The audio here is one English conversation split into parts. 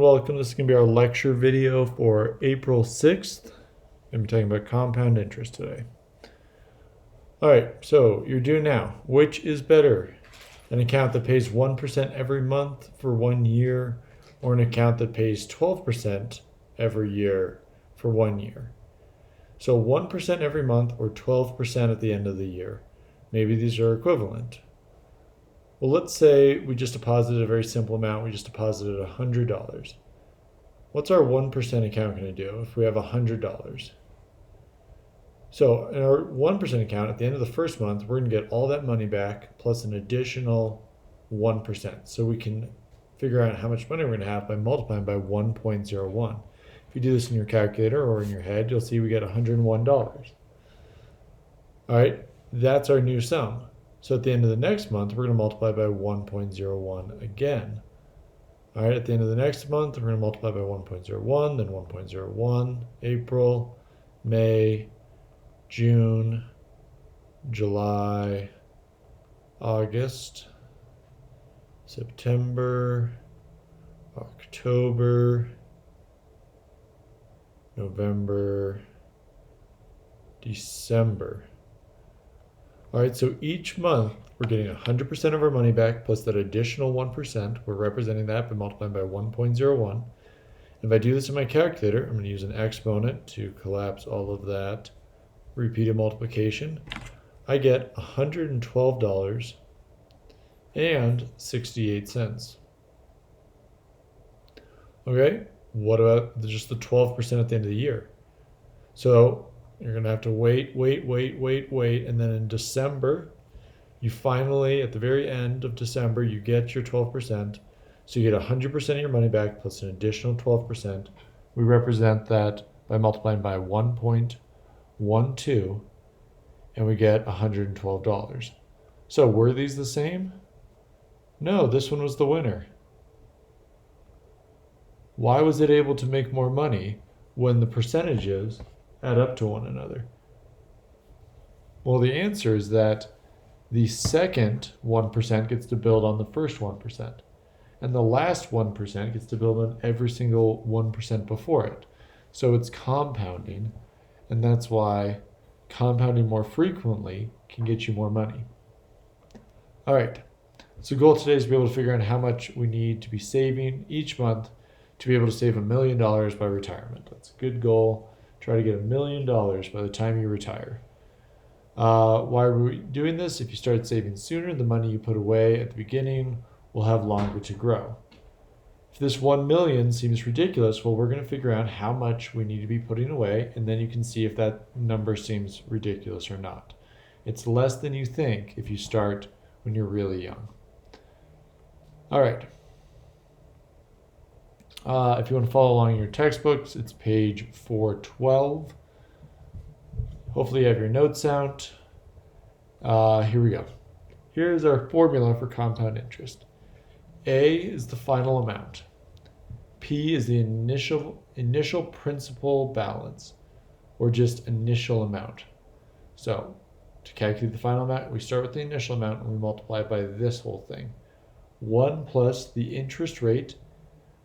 Welcome. This is going to be our lecture video for April 6th. I'm talking about compound interest today. All right, so you're due now. Which is better? An account that pays 1% every month for 1 year, or an account that pays 12% every year for 1 year? So 1% every month or 12% at the end of the year. Maybe these are equivalent. Well, let's say we just deposited a very simple amount. We just deposited $100. What's our 1% account going to do if we have $100? So in our 1% account, at the end of the first month, we're going to get all that money back plus an additional 1%. So we can figure out how much money we're going to have by multiplying by 1.01. If you do this in your calculator or in your head, you'll see we get $101. All right, that's our new sum. So at the end of the next month, we're going to multiply by 1.01 again. All right, at the end of the next month, we're going to multiply by 1.01, then 1.01, April, May, June, July, August, September, October, November, December. All right, so each month we're getting 100% of our money back plus that additional 1%. We're representing that by multiplying by 1.01. If I do this in my calculator, I'm going to use an exponent to collapse all of that repeated multiplication. I get $112.68. Okay, what about just the 12% at the end of the year? So you're going to have to wait, and then in December, you finally, at the very end of December, you get your 12%. So you get 100% of your money back plus an additional 12%. We represent that by multiplying by 1.12, and we get $112. So were these the same? No, this one was the winner. Why was it able to make more money when the percentages add up to one another? Well, the answer is that the second 1% gets to build on the first 1%. And the last 1% gets to build on every single 1% before it. So it's compounding, and that's why compounding more frequently can get you more money. All right, so the goal today is to be able to figure out how much we need to be saving each month to be able to save $1 million by retirement. That's a good goal. Try to get $1 million by the time you retire. Why are we doing this? If you start saving sooner, the money you put away at the beginning will have longer to grow. If this 1 million seems ridiculous, well, we're going to figure out how much we need to be putting away, and then you can see if that number seems ridiculous or not. It's less than you think if you start when you're really young. All right. If you want to follow along in your textbooks, it's page 412. Hopefully you have your notes out. Here we go. Here's our formula for compound interest. A is the final amount. P is the initial principal balance, or just initial amount. So to calculate the final amount, we start with the initial amount and we multiply by this whole thing. 1 plus the interest rate.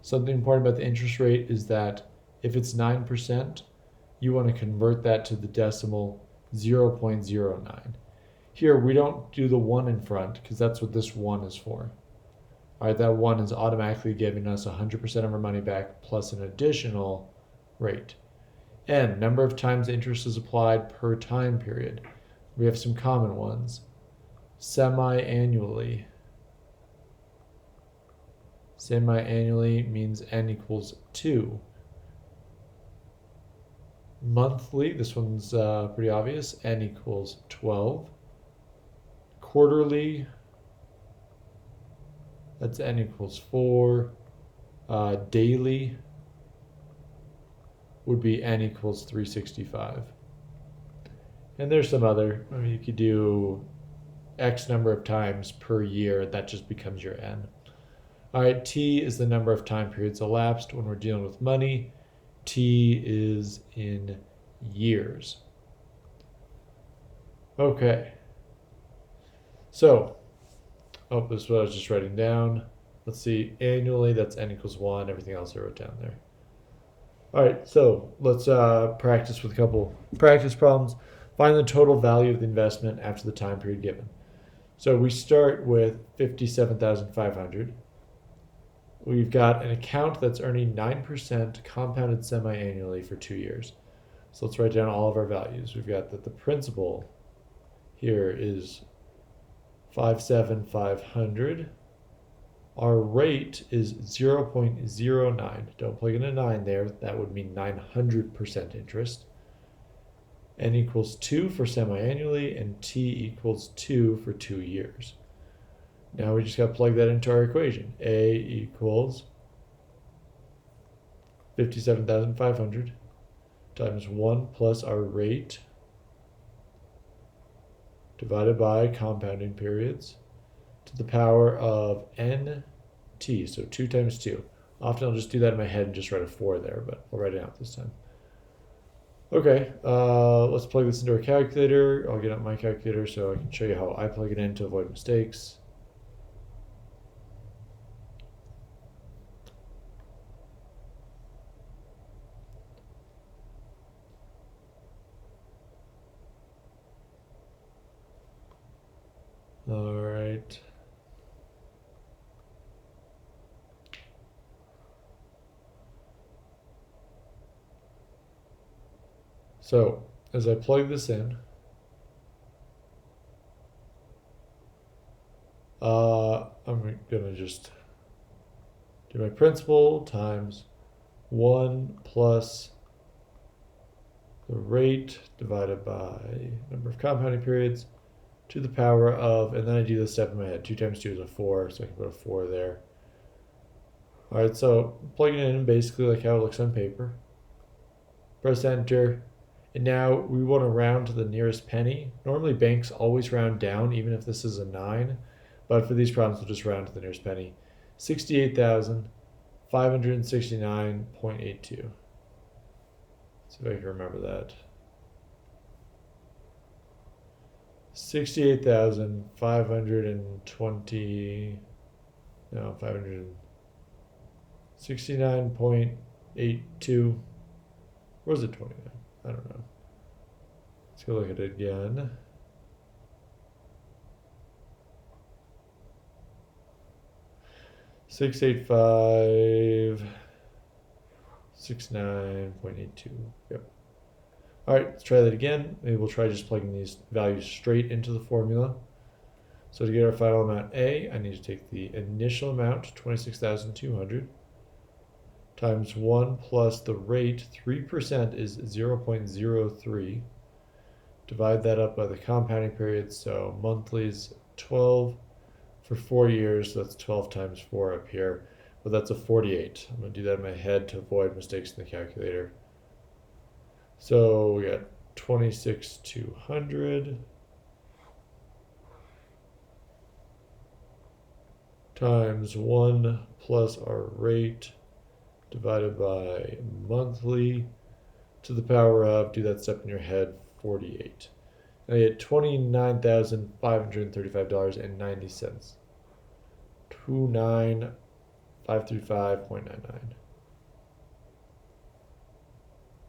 Something important about the interest rate is that if it's 9%, you want to convert that to the decimal 0.09. Here, we don't do the 1 in front because that's what this 1 is for. All right, that 1 is automatically giving us 100% of our money back plus an additional rate. N, number of times interest is applied per time period. We have some common ones. Semi-annually. Semi-annually means N equals 2. Monthly, this one's pretty obvious, N equals 12. Quarterly, that's N equals 4. Daily would be N equals 365. And there's some other, you could do X number of times per year, that just becomes your N. All right, T is the number of time periods elapsed when we're dealing with money. T is in years. Okay. So, this is what I was just writing down. Let's see, annually, that's n equals 1. Everything else I wrote down there. All right, so let's practice with a couple practice problems. Find the total value of the investment after the time period given. So we start with 57,500. We've got an account that's earning 9% compounded semi-annually for 2 years. So let's write down all of our values. We've got that the principal here is 57,500. Our rate is 0.09. Don't plug in a 9 there. That would mean 900% interest. N equals 2 for semi-annually, and T equals 2 for 2 years. Now we just got to plug that into our equation. A equals 57,500 times 1 plus our rate divided by compounding periods to the power of nt, so 2 times 2. Often I'll just do that in my head and just write a 4 there, but I'll write it out this time. Okay, let's plug this into our calculator. I'll get out my calculator so I can show you how I plug it in to avoid mistakes. All right. So as I plug this in, I'm gonna just do my principal times 1 plus the rate divided by number of compounding periods to the power of, and then I do this step in my head. 2 times 2 is a 4, so I can put a 4 there. All right, so plugging it in basically like how it looks on paper. Press enter, and now we want to round to the nearest penny. Normally banks always round down, even if this is a 9, but for these problems we'll just round to the nearest penny. 68,569.82. See if I can remember that. 68,520, no, 569.82. Or was it 29? I don't know. Let's go look at it again. $685,69.82. Yep. All right, let's try that again. Maybe we'll try just plugging these values straight into the formula. So to get our final amount A, I need to take the initial amount, 26,200, times 1 plus the rate, 3% is 0.03. Divide that up by the compounding period, so monthlies 12 for 4 years, so that's 12 times 4 up here, but that's a 48. I'm going to do that in my head to avoid mistakes in the calculator. So we got 26,200 times 1 plus our rate divided by monthly to the power of, do that step in your head, 48. And I get $29,535.90. 29535.99.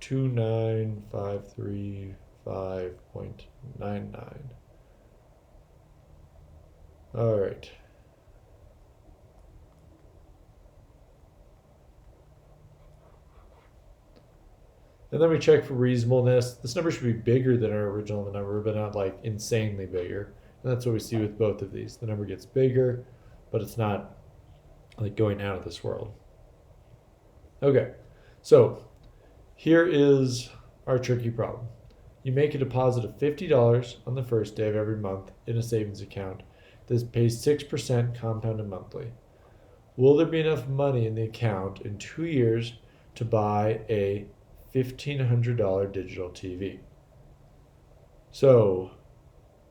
29535.99. All right. And then we check for reasonableness. This number should be bigger than our original number, but not like insanely bigger. And that's what we see with both of these. The number gets bigger, but it's not like going out of this world. Okay, so here is our tricky problem. You make a deposit of $50 on the first day of every month in a savings account. This pays 6% compounded monthly. Will there be enough money in the account in 2 years to buy a $1,500 digital TV? So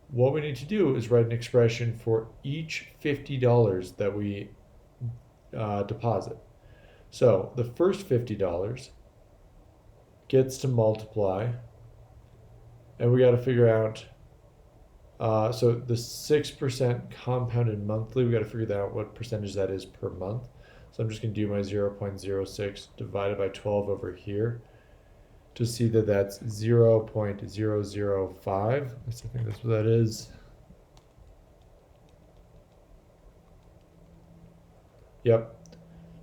what we need to do is write an expression for each $50 that we deposit. So the first $50 gets to multiply, and we got to figure out So the 6% compounded monthly, we got to figure out what percentage that is per month. So I'm just going to do my 0.06 divided by 12 over here to see that that's 0.005. I think that's what that is. Yep.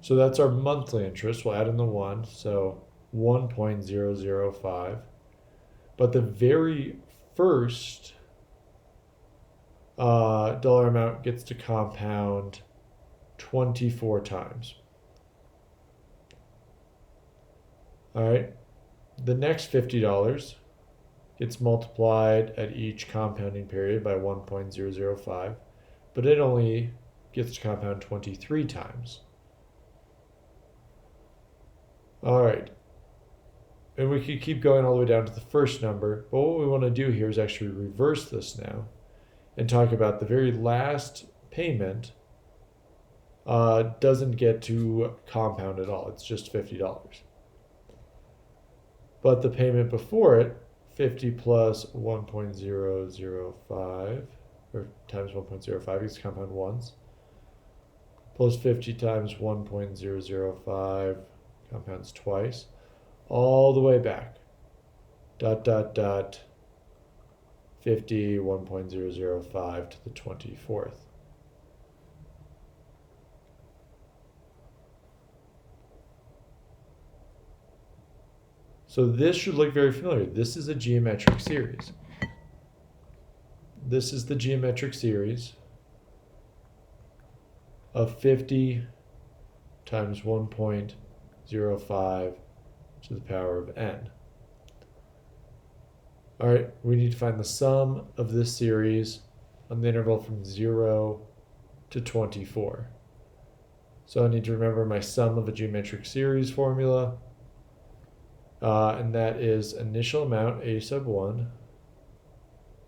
So that's our monthly interest. We'll add in the 1, so 1.005. But the very first dollar amount gets to compound 24 times. All right. The next $50 gets multiplied at each compounding period by 1.005, but it only gets to compound 23 times. All right. And we could keep going all the way down to the first number, but what we want to do here is actually reverse this now and talk about the very last payment doesn't get to compound at all. It's just $50. But the payment before it, 50 plus 1.005, or times 1.05, gets to compound once, plus 50 times 1.005 compounds twice, all the way back, dot, dot, dot, 50, 1.005 to the 24th. So this should look very familiar. This is a geometric series. This is the geometric series of 50 times 1.05 to the power of n. All right, we need to find the sum of this series on the interval from 0 to 24. So I need to remember my sum of a geometric series formula, and that is initial amount, a sub 1,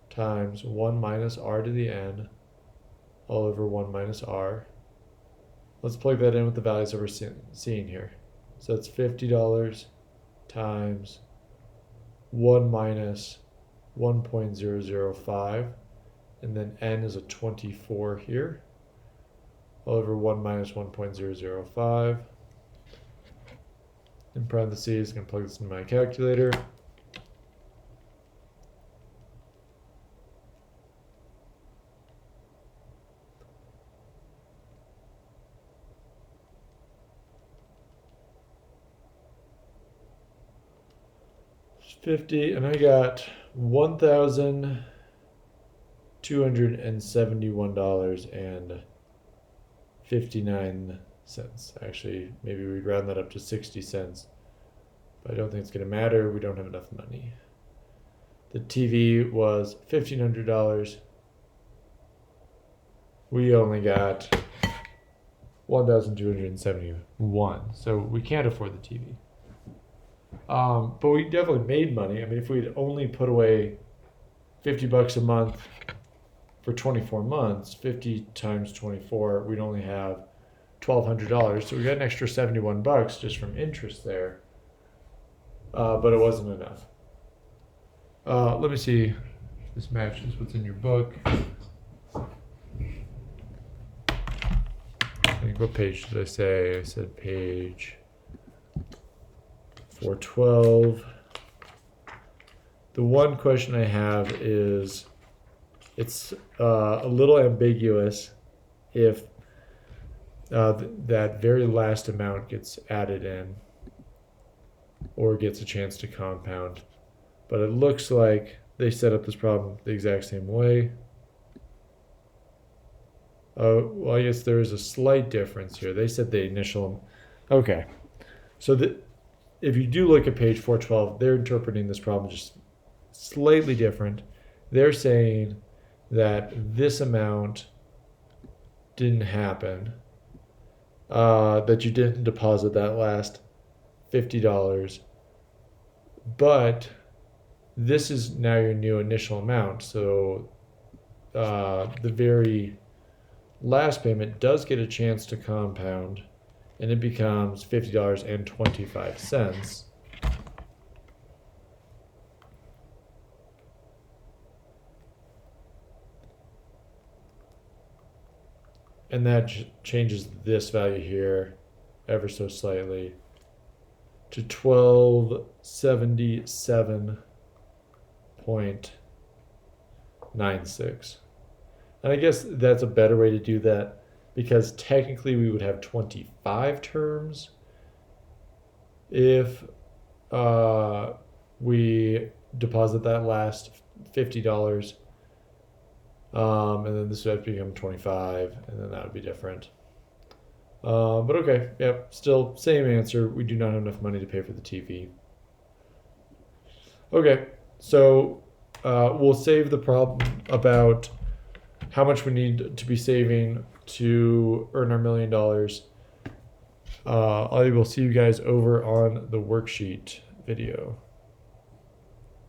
times 1 minus r to the n, all over 1 minus r. Let's plug that in with the values that we're seeing here. So that's $50 times 1 minus 1.005, and then n is a 24 here, all over 1 minus 1.005. In parentheses, I'm going to plug this into my calculator. It's 50, and I got $1,271.59. Actually, maybe we'd round that up to 60 cents, but I don't think it's going to matter. We don't have enough money. The TV was $1,500. We only got $1,271, so we can't afford the TV. But we definitely made money. I mean, if we'd only put away $50 a month for 24 months, 50 times 24, we'd only have $1,200. So we got an extra $71 just from interest there. But it wasn't enough. Let me see if this matches what's in your book. I think, what page did I say? I said page 412. The one question I have is, it's a little ambiguous if that very last amount gets added in or gets a chance to compound. But it looks like they set up this problem the exact same way. Well, I guess there is a slight difference here. They said the initial... Okay. So if you do look at page 412, they're interpreting this problem just slightly different. They're saying that this amount didn't happen, that you didn't deposit that last $50, but this is now your new initial amount. So the very last payment does get a chance to compound, and it becomes $50.25. and that changes this value here ever so slightly to 1277.96. And I guess that's a better way to do that because technically we would have 25 terms if we deposit that last $50. And then this would have to become 25, and then that would be different. But okay, yep, still same answer. We do not have enough money to pay for the TV. Okay, so we'll save the problem about how much we need to be saving to earn our $1 million. I will see you guys over on the worksheet video.